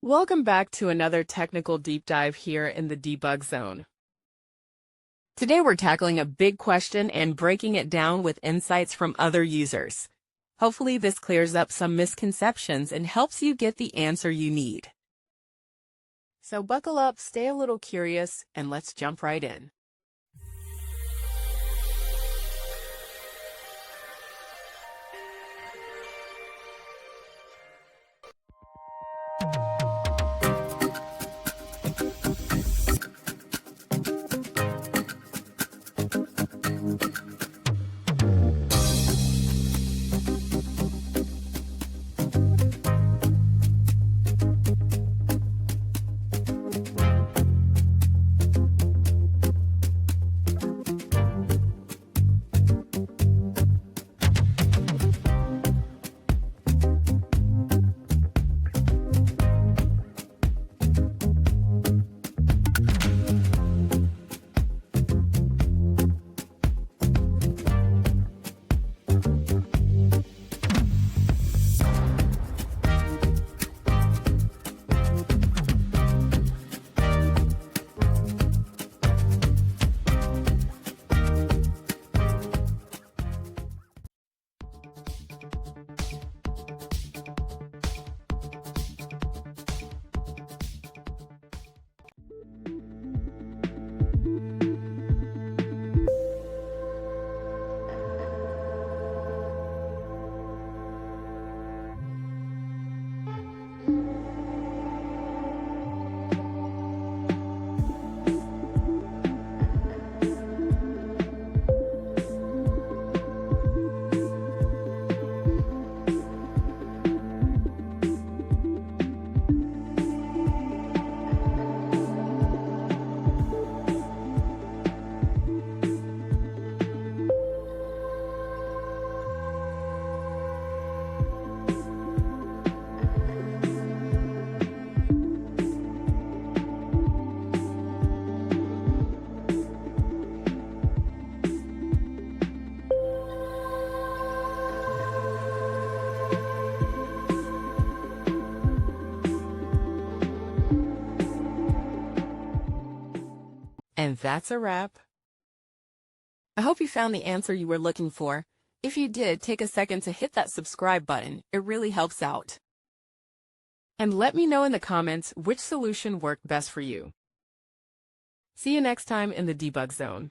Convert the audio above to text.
Welcome back to another technical deep dive here in the debug zone. Today we're tackling a big question and breaking it down with insights from other users. Hopefully this clears up some misconceptions and helps you get the answer you need. So buckle up, stay a little curious, and let's jump right in. And that's a wrap. I hope you found the answer you were looking for. If you did, take a second to hit that subscribe button. It really helps out. And let me know in the comments which solution worked best for you. See you next time in the debug zone.